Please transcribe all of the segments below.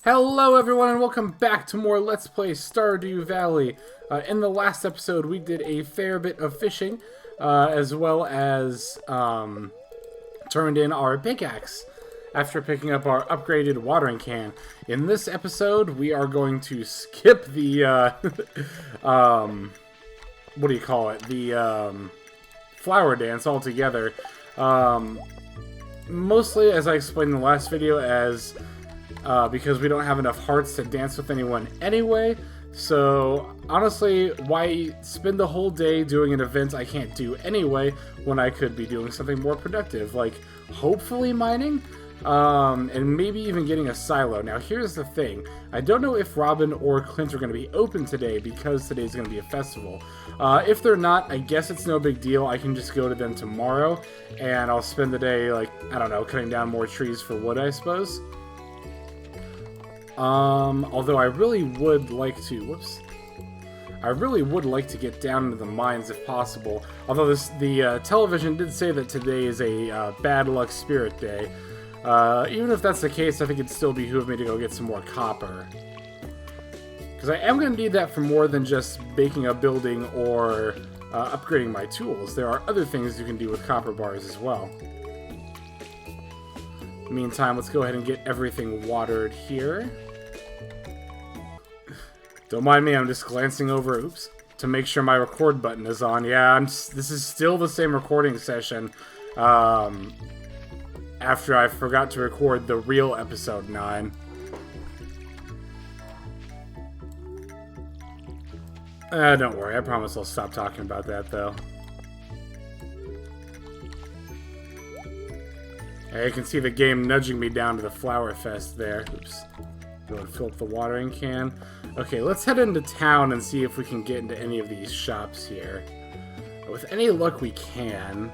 Hello everyone and welcome back to more Let's Play Stardew Valley. In the last episode we did a fair bit of fishing, as well as turned in our pickaxe after picking up our upgraded watering can. In this episode we are going to skip the, what do you call it, the flower dance altogether. Mostly, as I explained in the last video, as because we don't have enough hearts to dance with anyone anyway. So, honestly, why spend the whole day doing an event I can't do anyway when I could be doing something more productive, like hopefully mining, and maybe even getting a silo. Now, here's the thing. I don't know if Robin or Clint are going to be open today because today's going to be a festival. If they're not, I guess it's no big deal. I can just go to them tomorrow, and I'll spend the day, like, I don't know, cutting down more trees for wood, I suppose. Although I really would like to, I really would like to get down into the mines if possible. Although the television did say that today is a bad luck spirit day. Even if that's the case, I think it'd still behoove me to go get some more copper. Because I am going to need that for more than just making a building or upgrading my tools. There are other things you can do with copper bars as well. Meantime, let's go ahead and get everything watered here. Don't mind me, I'm just glancing over, to make sure my record button is on. Yeah, this is still the same recording session after I forgot to record the real episode 9. Don't worry, I promise I'll stop talking about that, though. You can see the game nudging me down to the Flower Fest there. Go and fill up the watering can. Okay, let's head into town and see if we can get into any of these shops here. With any luck, we can.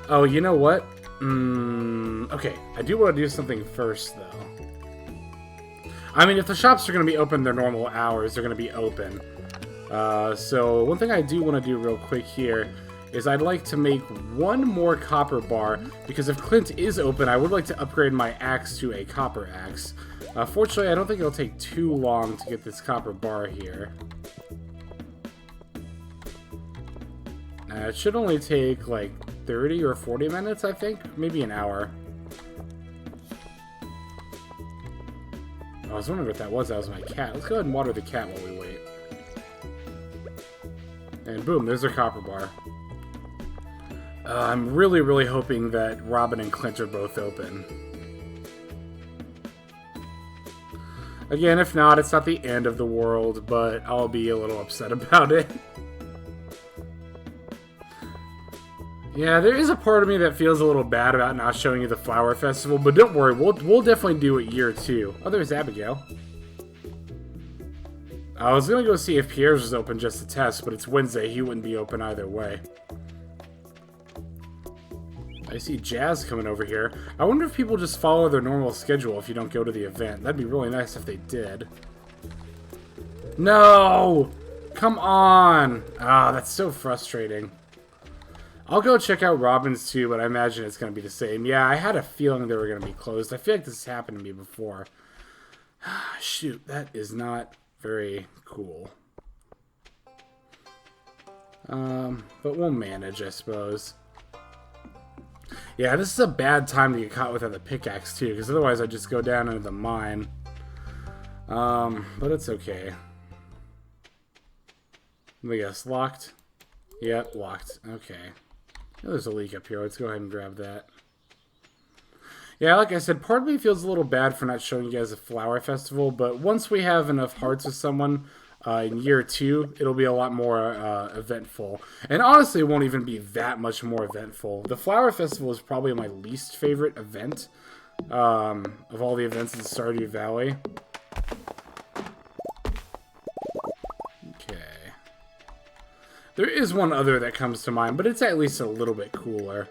Oh, you know what? Okay, I do want to do something first, though. I mean, if the shops are going to be open their normal hours, they're going to be open. So, one thing I do want to do real quick here is I'd like to make one more copper bar, because if Clint is open, I would like to upgrade my axe to a copper axe. Fortunately, I don't think it'll take too long to get this copper bar here. It should only take like 30 or 40 minutes, I think. Maybe an hour. I was wondering what that was. That was my cat. Let's go ahead and water the cat while we wait. And boom, there's our copper bar. I'm really, really hoping that Robin and Clint are both open. Again, if not, it's not the end of the world, but I'll be a little upset about it. Yeah, there is a part of me that feels a little bad about not showing you the Flower Festival, but don't worry, we'll definitely do it year 2. Oh, there's Abigail. I was gonna go see if Pierre's was open just to test, but it's Wednesday, he wouldn't be open either way. I see Jazz coming over here. I wonder if people just follow their normal schedule if you don't go to the event. That'd be really nice if they did. No! Come on! Ah, that's so frustrating. I'll go check out Robin's too, but I imagine it's going to be the same. Yeah, I had a feeling they were going to be closed. I feel like this has happened to me before. Shoot, that is not very cool. But we'll manage, I suppose. Yeah, this is a bad time to get caught without the pickaxe, too, because otherwise I'd just go down into the mine. But it's okay. I guess, locked? Yep, locked. Okay. Oh, there's a leak up here. Let's go ahead and grab that. Yeah, like I said, part of me feels a little bad for not showing you guys a flower festival, but once we have enough hearts with someone, in year 2, it'll be a lot more eventful. And honestly, it won't even be that much more eventful. The Flower Festival is probably my least favorite event of all the events in Stardew Valley. Okay. There is one other that comes to mind, but it's at least a little bit cooler.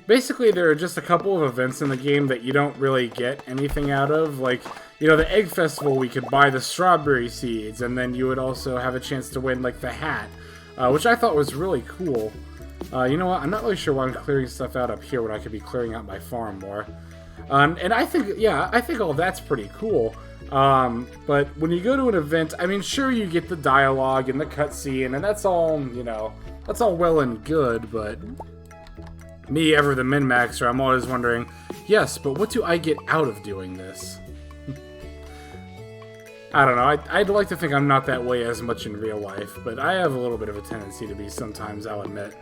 Basically, there are just a couple of events in the game that you don't really get anything out of. Like, you know, the Egg Festival, we could buy the strawberry seeds, and then you would also have a chance to win, like, the hat, which I thought was really cool. You know what? I'm not really sure why I'm clearing stuff out up here when I could be clearing out my farm more. And I think, yeah, I think all that's pretty cool. But when you go to an event, I mean, sure, you get the dialogue and the cutscene, and that's all, you know, that's all well and good, but me, ever the min-maxer, I'm always wondering, yes, but what do I get out of doing this? I don't know, I'd like to think I'm not that way as much in real life, but I have a little bit of a tendency to be sometimes, I'll admit.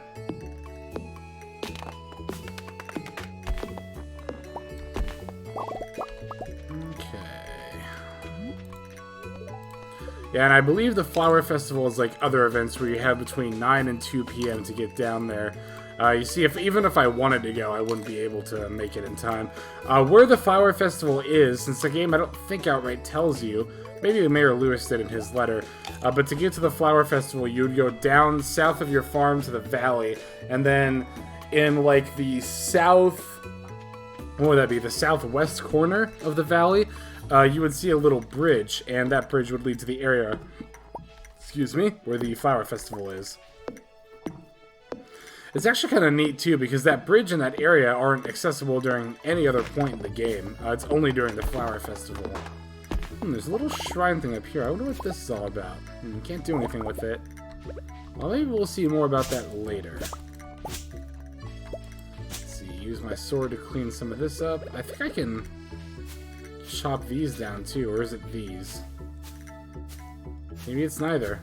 Yeah, and I believe the Flower Festival is like other events where you have between 9 and 2 p.m. to get down there. You see, even if I wanted to go, I wouldn't be able to make it in time. Where the Flower Festival is, since the game I don't think outright tells you, maybe Mayor Lewis did in his letter, but to get to the Flower Festival, you would go down south of your farm to the valley, and then in like the south, what would that be, the southwest corner of the valley, you would see a little bridge, and that bridge would lead to the area, excuse me, where the Flower Festival is. It's actually kind of neat, too, because that bridge and that area aren't accessible during any other point in the game. It's only during the Flower Festival. There's a little shrine thing up here. I wonder what this is all about. Can't do anything with it. Well, maybe we'll see more about that later. Let's see, use my sword to clean some of this up. I think I can chop these down, too, or is it these? Maybe it's neither.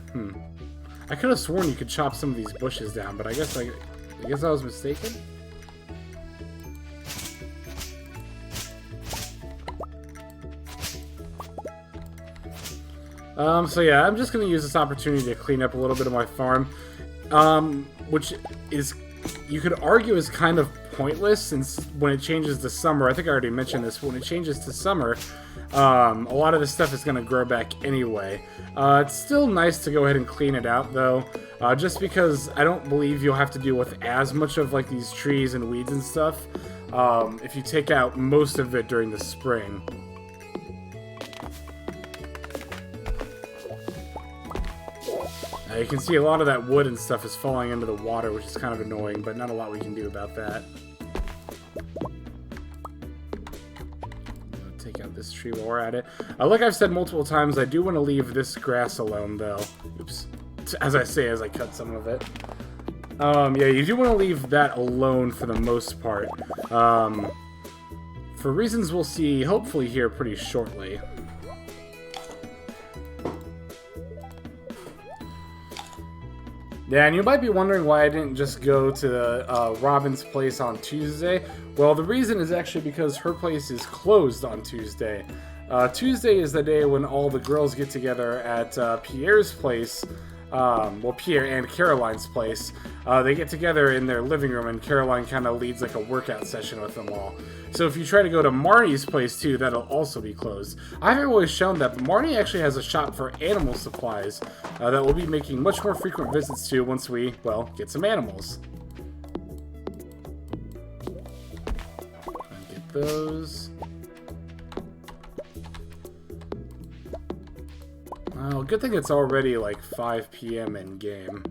I could have sworn you could chop some of these bushes down, but I guess I was mistaken. So yeah, I'm just going to use this opportunity to clean up a little bit of my farm, which is, you could argue, is kind of pointless, since when it changes to summer, I think I already mentioned this, when it changes to summer, a lot of this stuff is going to grow back anyway. It's still nice to go ahead and clean it out, though, just because I don't believe you'll have to deal with as much of like these trees and weeds and stuff if you take out most of it during the spring. You can see a lot of that wood and stuff is falling into the water, which is kind of annoying, but not a lot we can do about that. Take out this tree while we're at it. Like I've said multiple times, I do want to leave this grass alone, though. Oops. As I say, as I cut some of it. Yeah, you do want to leave that alone for the most part. For reasons we'll see, hopefully, here pretty shortly. Yeah, and you might be wondering why I didn't just go to Robin's place on Tuesday. Well, the reason is actually because her place is closed on Tuesday. Tuesday is the day when all the girls get together at Pierre's place. Well, Pierre and Caroline's place. They get together in their living room, and Caroline kind of leads like a workout session with them all. So if you try to go to Marnie's place too, that'll also be closed. I've always shown that, but Marnie actually has a shop for animal supplies that we'll be making much more frequent visits to once we, well, get some animals. Get those. Oh, good thing it's already like 5 p.m. in game.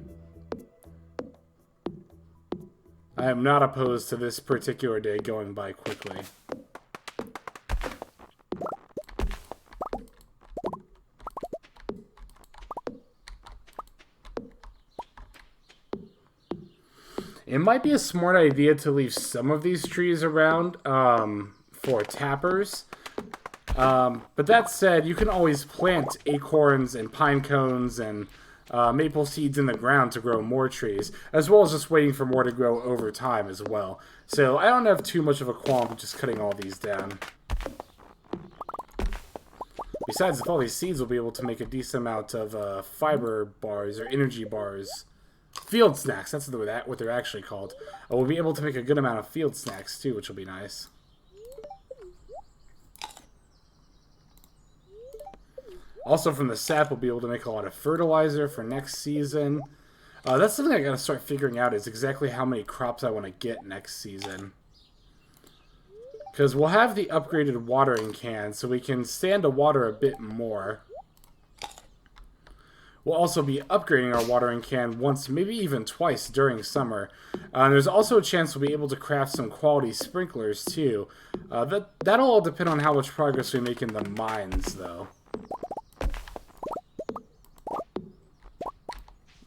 I am not opposed to this particular day going by quickly. It might be a smart idea to leave some of these trees around for tappers. But that said, you can always plant acorns and pine cones and maple seeds in the ground to grow more trees, as well as just waiting for more to grow over time as well. So I don't have too much of a qualm with just cutting all these down. Besides, with all these seeds, we'll be able to make a decent amount of fiber bars or energy bars. Field snacks, that's what they're actually called. We'll be able to make a good amount of field snacks too, which will be nice. Also, from the sap, we'll be able to make a lot of fertilizer for next season. That's something I gotta start figuring out, is exactly how many crops I want to get next season. Because we'll have the upgraded watering can, so we can stand to water a bit more. We'll also be upgrading our watering can once, maybe even twice during summer. There's also a chance we'll be able to craft some quality sprinklers too. That'll all depend on how much progress we make in the mines, though.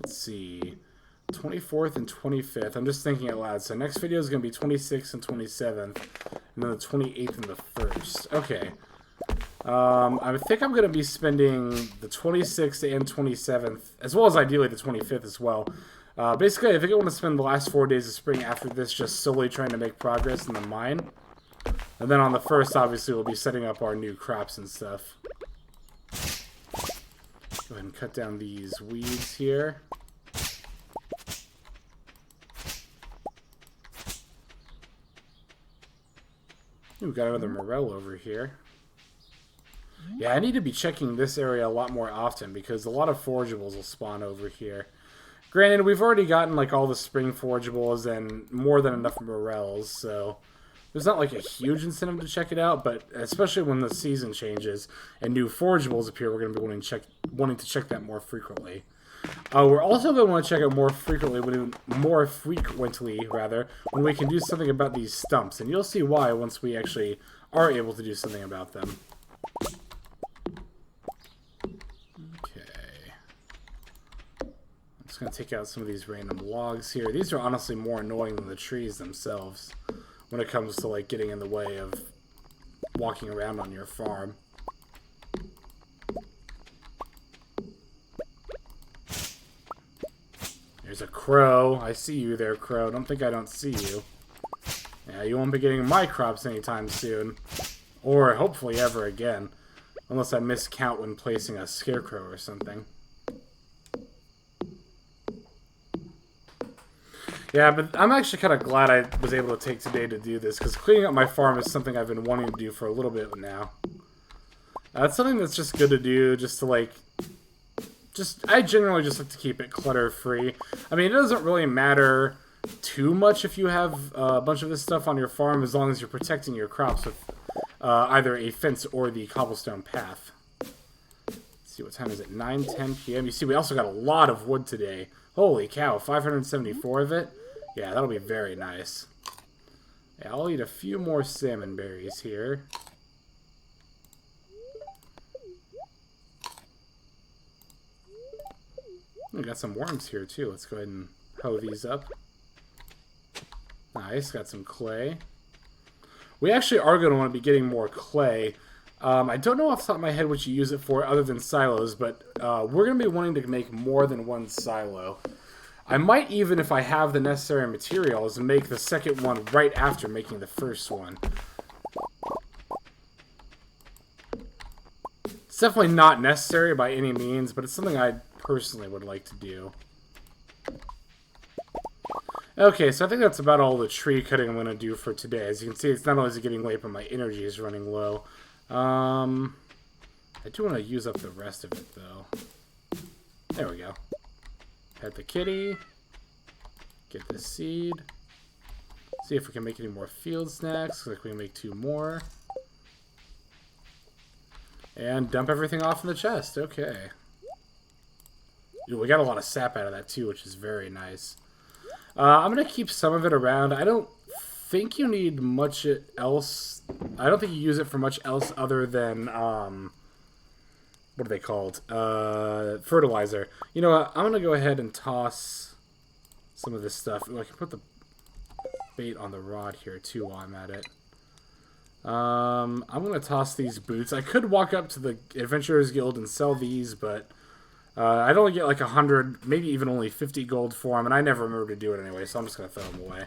Let's see. 24th and 25th. I'm just thinking out loud. So next video is going to be 26th and 27th. And then the 28th and the 1st. Okay. I think I'm going to be spending the 26th and 27th, as well as ideally the 25th as well. Basically, I think I want to spend the last 4 days of spring after this just solely trying to make progress in the mine. And then on the 1st, obviously, we'll be setting up our new crops and stuff. Go ahead and cut down these weeds here. Ooh, we've got another morel over here. Yeah, I need to be checking this area a lot more often because a lot of forageables will spawn over here. Granted, we've already gotten like all the spring forageables and more than enough morels, so there's not like a huge incentive to check it out, but especially when the season changes and new forageables appear, we're going to be wanting to check that more frequently. We're also going to want to check it more frequently when we can do something about these stumps, and you'll see why once we actually are able to do something about them. Okay. I'm just going to take out some of these random logs here. These are honestly more annoying than the trees themselves when it comes to like getting in the way of walking around on your farm. There's a crow. I see you there, crow. Don't think I don't see you. Yeah, you won't be getting my crops anytime soon. Or hopefully ever again. Unless I miscount when placing a scarecrow or something. Yeah, but I'm actually kind of glad I was able to take today to do this, because cleaning up my farm is something I've been wanting to do for a little bit now. It's something that's just good to do, just to like... I generally just like to keep it clutter-free. I mean, it doesn't really matter too much if you have a bunch of this stuff on your farm, as long as you're protecting your crops with either a fence or the cobblestone path. Let's see, what time is it? 9:10 p.m. You see, we also got a lot of wood today. Holy cow, 574 of it? Yeah, that'll be very nice. Yeah, I'll eat a few more salmon berries here. We got some worms here too. Let's go ahead and hoe these up. Nice, got some clay. We actually are going to want to be getting more clay. I don't know off the top of my head what you use it for other than silos, but we're going to be wanting to make more than one silo. I might even, if I have the necessary materials, make the second one right after making the first one. It's definitely not necessary by any means, but it's something I personally would like to do. Okay, so I think that's about all the tree cutting I'm going to do for today. As you can see, it's not only is it getting late, but my energy is running low. I do want to use up the rest of it, though. There we go. Pet the kitty. Get the seed. See if we can make any more field snacks. Looks like we can make 2 more. And dump everything off in the chest. Okay. Ooh, we got a lot of sap out of that, too, which is very nice. I'm going to keep some of it around. I don't think you need much else. I don't think you use it for much else other than, what are they called? Fertilizer. You know what? I'm going to go ahead and toss some of this stuff. Ooh, I can put the bait on the rod here, too, while I'm at it. I'm going to toss these boots. I could walk up to the Adventurers Guild and sell these, but I'd only get like 100, maybe even only 50 gold for them, and I never remember to do it anyway, so I'm just going to throw them away.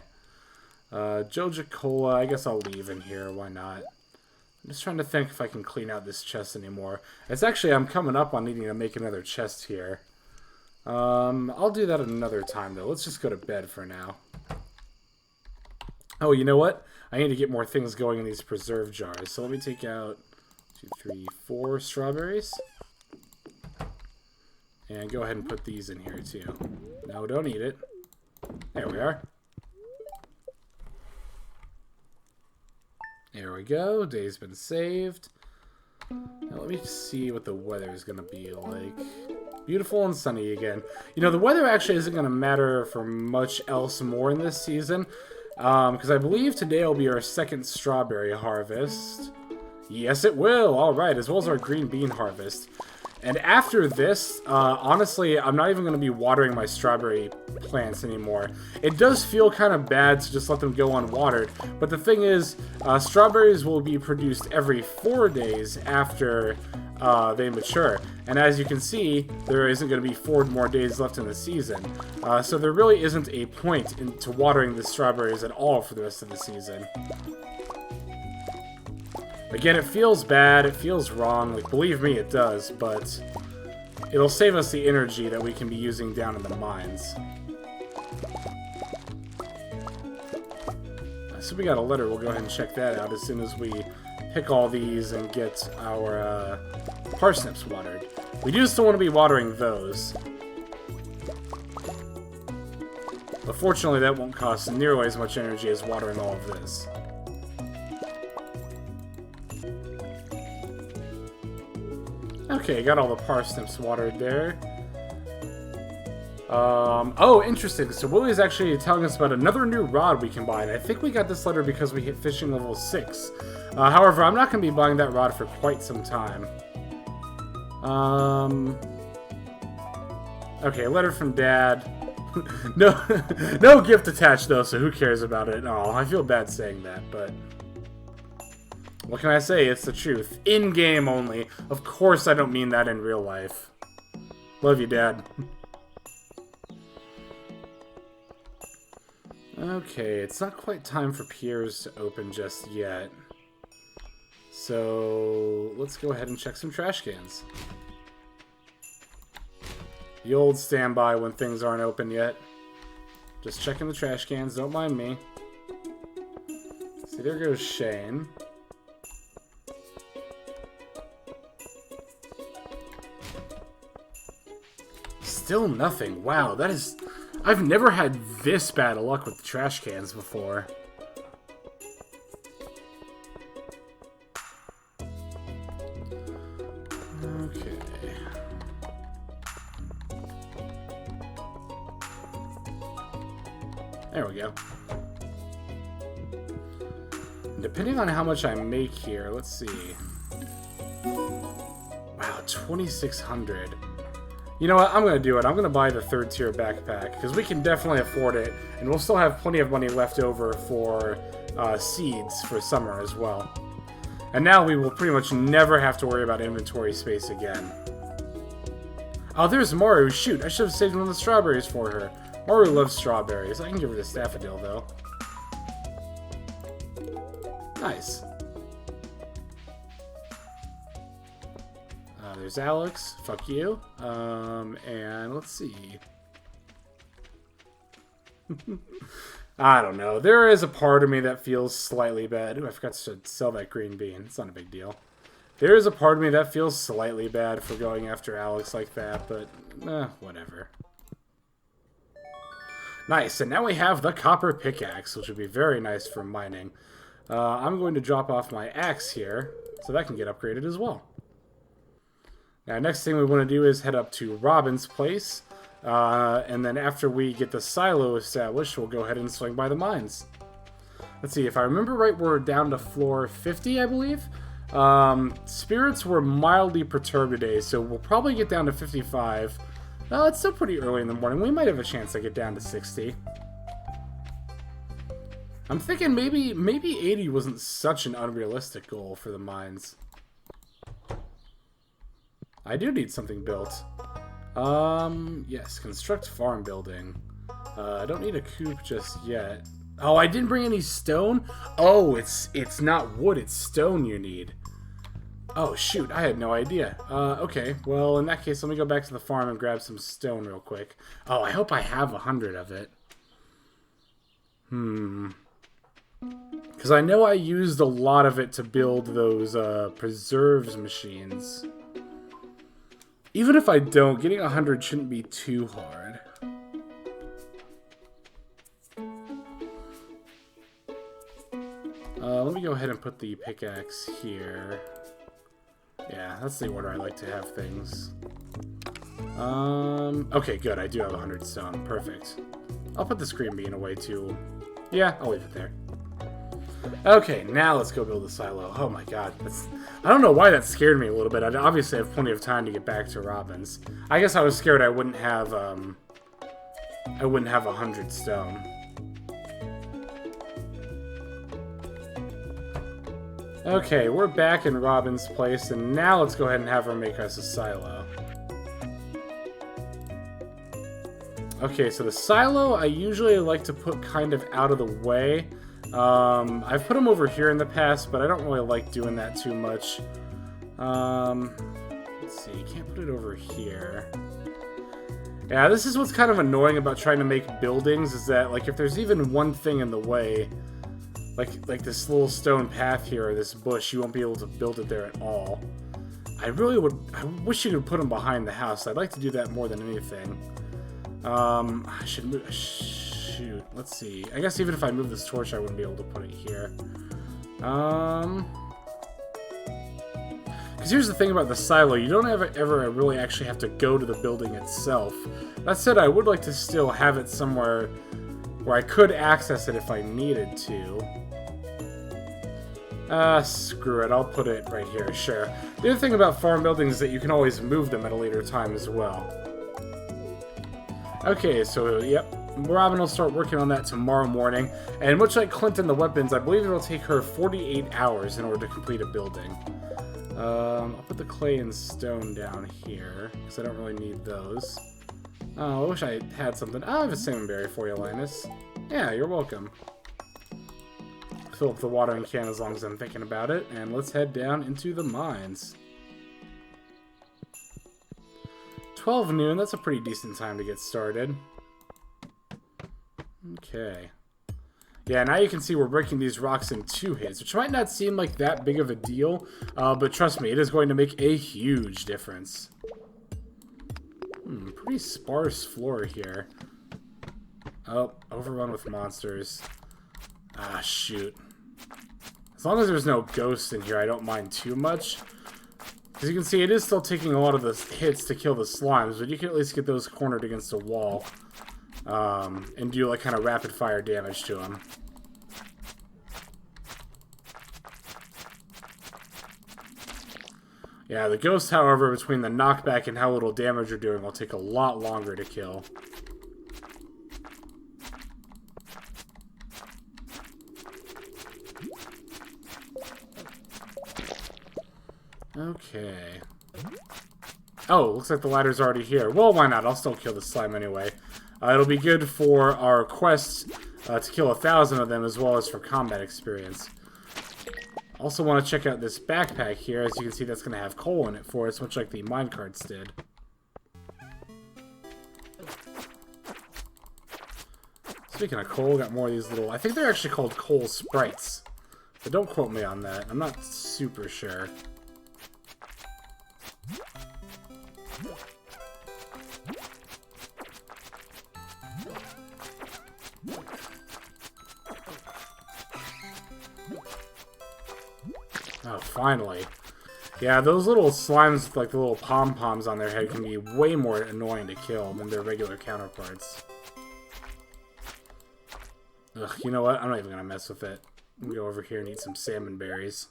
Joja Cola, I guess I'll leave in here. Why not? I'm just trying to think if I can clean out this chest anymore. It's actually, I'm coming up on needing to make another chest here. I'll do that at another time, though. Let's just go to bed for now. Oh, you know what? I need to get more things going in these preserve jars. So let me take out 2, 3, 4 strawberries. And go ahead and put these in here, too. No, don't eat it. There we are. There we go. Day's been saved. Now let me see what the weather is going to be like. Beautiful and sunny again. You know, the weather actually isn't going to matter for much else more in this season. Because I believe today will be our second strawberry harvest. Yes, it will. All right, as well as our green bean harvest. And after this, honestly, I'm not even going to be watering my strawberry plants anymore. It does feel kind of bad to just let them go unwatered, but the thing is, strawberries will be produced every 4 days after they mature. And as you can see, there isn't going to be 4 more days left in the season. So there really isn't a point into watering the strawberries at all for the rest of the season. Again, it feels bad, it feels wrong, like, believe me, it does, but it'll save us the energy that we can be using down in the mines. So we got a letter, we'll go ahead and check that out as soon as we pick all these and get our parsnips watered. We do still want to be watering those. But fortunately, that won't cost nearly as much energy as watering all of this. Okay, got all the parsnips watered there. Oh, interesting. So Willie's actually telling us about another new rod we can buy. And I think we got this letter because we hit fishing level 6. However, I'm not going to be buying that rod for quite some time. Okay, letter from Dad. No gift attached, though, so who cares about it? Oh, I feel bad saying that, but... what can I say? It's the truth. In-game only. Of course I don't mean that in real life. Love you, Dad. Okay, it's not quite time for Pierre's to open just yet. So, let's go ahead and check some trash cans. The old standby when things aren't open yet. Just checking the trash cans, don't mind me. See, there goes Shane. Still nothing. Wow, that is... I've never had this bad of luck with the trash cans before. Okay. There we go. Depending on how much I make here, let's see. Wow, 2,600. You know what? I'm going to do it. I'm going to buy the 3rd tier backpack, because we can definitely afford it, and we'll still have plenty of money left over for seeds for summer as well. And now we will pretty much never have to worry about inventory space again. Oh, there's Maru. Shoot, I should have saved one of the strawberries for her. Maru loves strawberries. I can give her the Staffodil, though. Nice. There's Alex. Fuck you. And let's see. I don't know. There is a part of me that feels slightly bad. Ooh, I forgot to sell that green bean. It's not a big deal. There is a part of me that feels slightly bad for going after Alex like that, but whatever. Nice, and now we have the copper pickaxe, which would be very nice for mining. I'm going to drop off my axe here, so that can get upgraded as well. Now, next thing we want to do is head up to Robin's place, and then after we get the silo established, we'll go ahead and swing by the mines. Let's see, if I remember right, we're down to floor 50, I believe. Spirits were mildly perturbed today, so we'll probably get down to 55. It's still pretty early in the morning. We might have a chance to get down to 60. I'm thinking maybe 80 wasn't such an unrealistic goal for the mines. I do need something built. Yes, construct farm building. I don't need a coop just yet. Oh, I didn't bring any stone? Oh, it's not wood, it's stone you need. Oh, shoot, I had no idea. Okay, well, in that case, let me go back to the farm and grab some stone real quick. Oh, I hope I have 100 of it. Because I know I used a lot of it to build those preserves machines. Even if I don't, getting 100 shouldn't be too hard. Let me go ahead and put the pickaxe here. Yeah, that's the order I like to have things. Okay, good. I do have 100 stone. Perfect. I'll put this green bean away too. Yeah, I'll leave it there. Okay, now let's go build a silo. Oh my god. I don't know why that scared me a little bit. I obviously have plenty of time to get back to Robin's. I guess I was scared I wouldn't have 100 stone. Okay, we're back in Robin's place, and now let's go ahead and have her make us a silo. Okay, so the silo I usually like to put kind of out of the way. I've put them over here in the past, but I don't really like doing that too much. Let's see, you can't put it over here. Yeah, this is what's kind of annoying about trying to make buildings, is that, like, if there's even one thing in the way, like this little stone path here, or this bush, you won't be able to build it there at all. I wish you could put them behind the house. I'd like to do that more than anything. I should move, shoot, let's see. I guess even if I move this torch, I wouldn't be able to put it here. Because here's the thing about the silo, you don't ever really actually have to go to the building itself. That said, I would like to still have it somewhere where I could access it if I needed to. Screw it, I'll put it right here, sure. The other thing about farm buildings is that you can always move them at a later time as well. Okay, so, yep, Robin will start working on that tomorrow morning, and much like Clinton the weapons, I believe it'll take her 48 hours in order to complete a building. I'll put the clay and stone down here, because I don't really need those. Oh, I wish I had something. Oh, I have a salmonberry for you, Linus. Yeah, you're welcome. Fill up the watering can as long as I'm thinking about it, and let's head down into the mines. 12 noon, that's a pretty decent time to get started. Okay. Yeah, now you can see we're breaking these rocks in 2 hits, which might not seem like that big of a deal, but trust me, it is going to make a huge difference. Pretty sparse floor here. Oh, overrun with monsters. Ah, shoot. As long as there's no ghosts in here, I don't mind too much. As you can see, it is still taking a lot of the hits to kill the slimes, but you can at least get those cornered against a wall. And do, like, kind of rapid-fire damage to them. Yeah, the ghosts, however, between the knockback and how little damage you're doing, will take a lot longer to kill. Okay. Oh, looks like the ladder's already here. Well, why not? I'll still kill the slime anyway. It'll be good for our quest to kill 1,000 of them, as well as for combat experience. Also want to check out this backpack here. As you can see, that's going to have coal in it for us, much like the minecarts did. Speaking of coal, got more of these little... I think they're actually called coal sprites. But don't quote me on that. I'm not super sure. Oh, finally. Yeah, those little slimes with, like, the little pom-poms on their head can be way more annoying to kill than their regular counterparts. Ugh, you know what? I'm not even gonna mess with it. I'm gonna go over here and eat some salmon berries.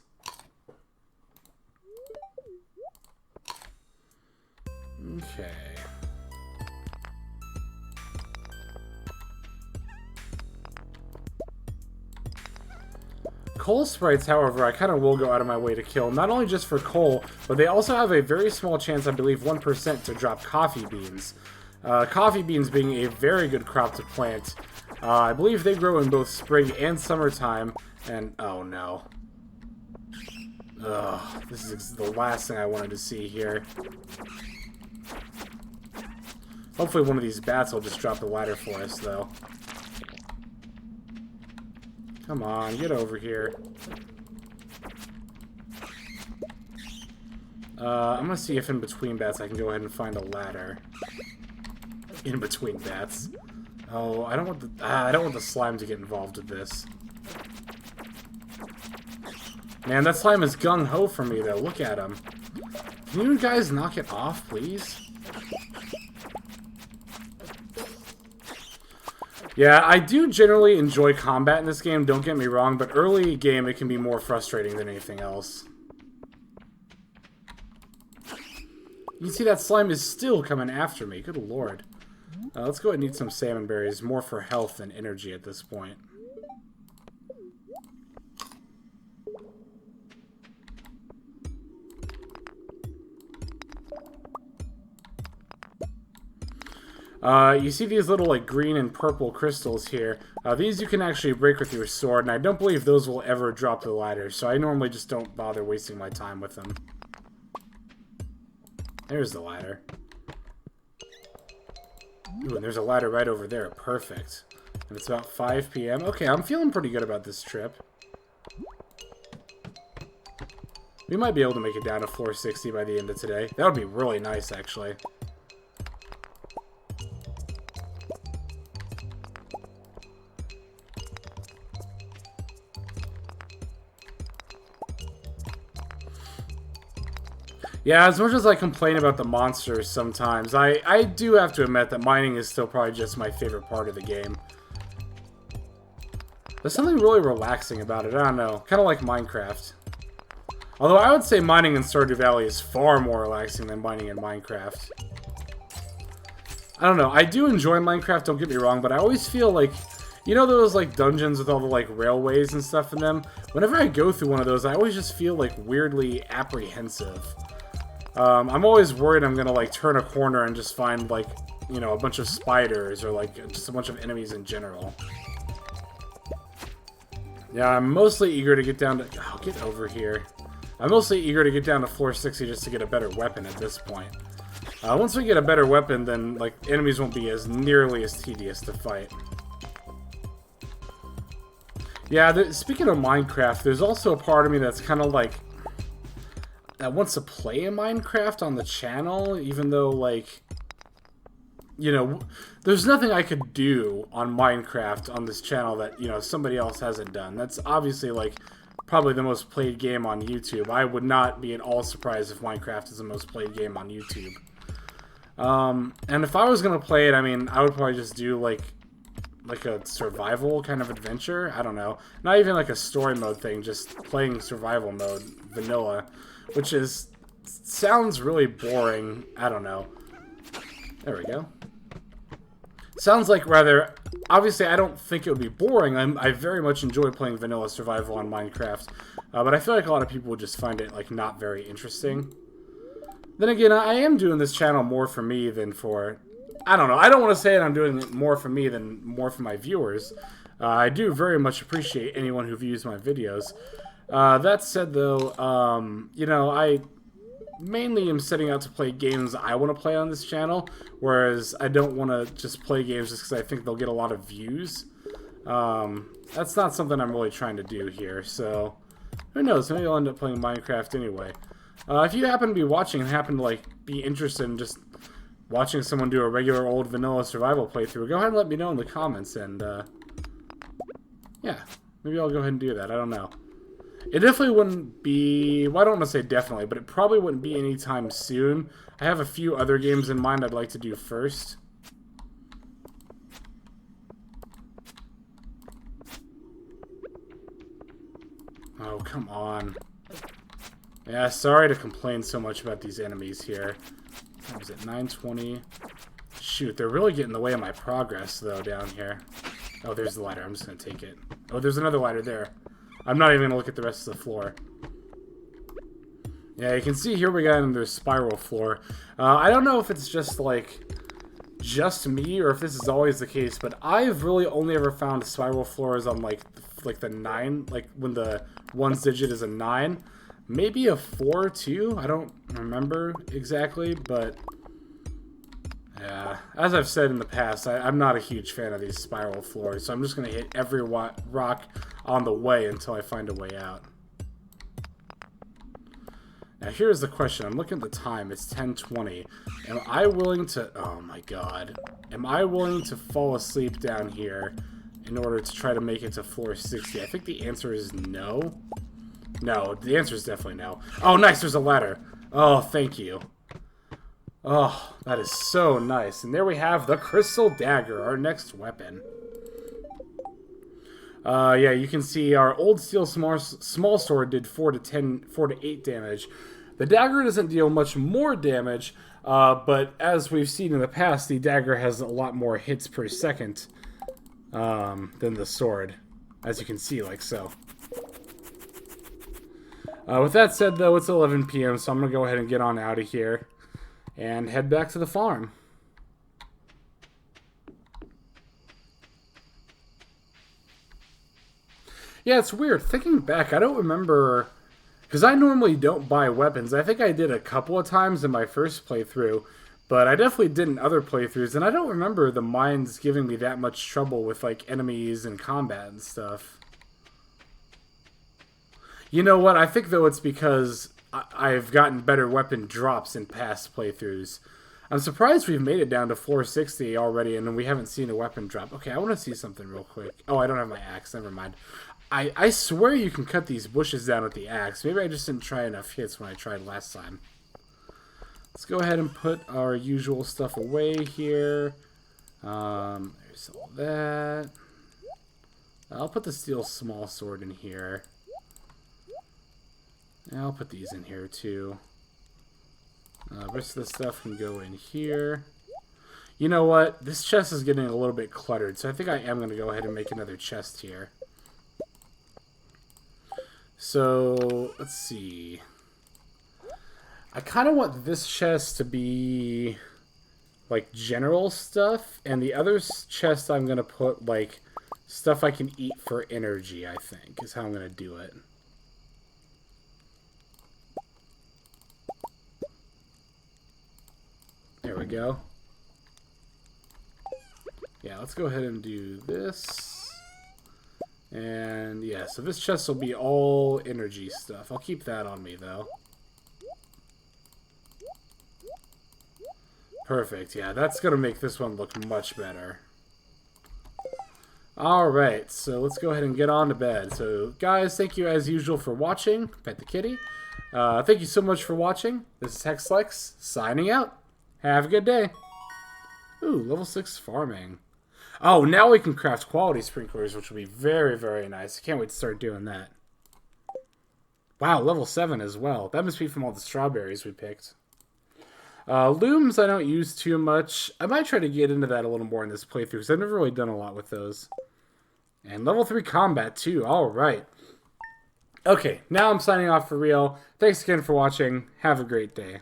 Okay. Coal sprites, however, I kind of will go out of my way to kill, not only just for coal, but they also have a very small chance, I believe 1%, to drop coffee beans. Coffee beans being a very good crop to plant. I believe they grow in both spring and summertime, and oh no. Ugh, this is the last thing I wanted to see here. Hopefully one of these bats will just drop the ladder for us, though. Come on, get over here. I'm gonna see if in between bats I can go ahead and find a ladder. In between bats. Oh, I don't want the slime to get involved with this. Man, that slime is gung-ho for me, though. Look at him. Can you guys knock it off, please? Yeah, I do generally enjoy combat in this game, don't get me wrong, but early game it can be more frustrating than anything else. You can see that slime is still coming after me, good lord. Let's go ahead and eat some salmon berries, more for health than energy at this point. You see these little like green and purple crystals here. These you can actually break with your sword, and I don't believe those will ever drop the ladder, so I normally just don't bother wasting my time with them. There's the ladder. Ooh, and there's a ladder right over there. Perfect. And it's about 5 p.m. Okay, I'm feeling pretty good about this trip. We might be able to make it down to floor 60 by the end of today. That would be really nice, actually. Yeah, as much as I complain about the monsters sometimes, I do have to admit that mining is still probably just my favorite part of the game. There's something really relaxing about it, I don't know. Kind of like Minecraft. Although I would say mining in Stardew Valley is far more relaxing than mining in Minecraft. I don't know, I do enjoy Minecraft, don't get me wrong, but I always feel like... You know those, like, dungeons with all the, like, railways and stuff in them? Whenever I go through one of those, I always just feel, like, weirdly apprehensive. I'm always worried I'm gonna, like, turn a corner and just find, like, you know, a bunch of spiders or, like, just a bunch of enemies in general. Yeah, I'm mostly eager to get down to... Oh, get over here. I'm mostly eager to get down to floor 60 just to get a better weapon at this point. Once we get a better weapon, then, like, enemies won't be as nearly as tedious to fight. Yeah, speaking of Minecraft, there's also a part of me that's kind of, like... that wants to play a Minecraft on the channel, even though, like, you know, there's nothing I could do on Minecraft on this channel that, you know, somebody else hasn't done. That's obviously, like, probably the most played game on YouTube. I would not be at all surprised if Minecraft is the most played game on YouTube. And if I was going to play it, I mean, I would probably just do, like a survival kind of adventure. I don't know. Not even like a story mode thing, just playing survival mode, vanilla. Which is... sounds really boring. I don't know. There we go. Sounds like rather... Obviously, I don't think it would be boring. I very much enjoy playing vanilla survival on Minecraft. But I feel like a lot of people would just find it, like, not very interesting. Then again, I am doing this channel more for me than for... I don't know. I don't want to say that I'm doing it more for me than more for my viewers. I do very much appreciate anyone who views my videos. That said, though, you know, I mainly am setting out to play games I want to play on this channel, whereas I don't want to just play games just because I think they'll get a lot of views. That's not something I'm really trying to do here, so who knows, maybe I'll end up playing Minecraft anyway. If you happen to be watching and happen to, like, be interested in just watching someone do a regular old vanilla survival playthrough, go ahead and let me know in the comments, and, yeah, maybe I'll go ahead and do that, I don't know. It definitely wouldn't be... well, I don't want to say definitely, but it probably wouldn't be anytime soon. I have a few other games in mind I'd like to do first. Oh, come on. Yeah, sorry to complain so much about these enemies here. What was it, 920? Shoot, they're really getting in the way of my progress, though, down here. Oh, there's the ladder. I'm just going to take it. Oh, there's another ladder there. I'm not even going to look at the rest of the floor. Yeah, you can see here we got another spiral floor. I don't know if it's just, like, just me or if this is always the case, but I've really only ever found spiral floors on, like the 9, like, when the 1's digit is a 9. Maybe a 4, too? I don't remember exactly, but... yeah, as I've said in the past, I'm not a huge fan of these spiral floors, so I'm just going to hit every rock on the way until I find a way out. Now here's the question. I'm looking at the time. It's 10:20. Am I willing to... oh my god. Am I willing to fall asleep down here in order to try to make it to floor 60? I think the answer is no. No, the answer is definitely no. Oh, nice. There's a ladder. Oh, thank you. Oh, that is so nice. And there we have the Crystal Dagger, our next weapon. Yeah, you can see our old steel small sword did 4 to 8 damage. The dagger doesn't deal much more damage, but as we've seen in the past, the dagger has a lot more hits per second than the sword, as you can see, like so. With that said, though, it's 11 p.m., so I'm going to go ahead and get on out of here and head back to the farm. Yeah, it's weird. Thinking back, I don't remember... Because I normally don't buy weapons. I think I did a couple of times in my first playthrough, but I definitely did in other playthroughs, and I don't remember the mines giving me that much trouble with, like, enemies and combat and stuff. You know what? I think, though, it's because I've gotten better weapon drops in past playthroughs. I'm surprised we've made it down to 460 already, and we haven't seen a weapon drop. Okay, I want to see something real quick. Oh, I don't have my axe. Never mind. I swear you can cut these bushes down with the axe. Maybe I just didn't try enough hits when I tried last time. Let's go ahead and put our usual stuff away here. There's all that. I'll put the steel small sword in here. And I'll put these in here too. Rest of the stuff can go in here. You know what? This chest is getting a little bit cluttered, so I think I am going to go ahead and make another chest here. So, let's see. I kind of want this chest to be, like, general stuff, and the other chest I'm going to put, like, stuff I can eat for energy, I think, is how I'm going to do it. There we go. Yeah, let's go ahead and do this. And yeah, so this chest will be all energy stuff. I'll keep that on me, though. Perfect. Yeah, that's going to make this one look much better. Alright, so let's go ahead and get on to bed. So, guys, thank you as usual for watching. Pet the kitty. Thank you so much for watching. This is Hexlex, signing out. Have a good day. Ooh, level 6 farming. Oh, now we can craft quality sprinklers, which will be very, very nice. I can't wait to start doing that. Wow, level 7 as well. That must be from all the strawberries we picked. Looms I don't use too much. I might try to get into that a little more in this playthrough, because I've never really done a lot with those. And level 3 combat, too. Alright. Okay, now I'm signing off for real. Thanks again for watching. Have a great day.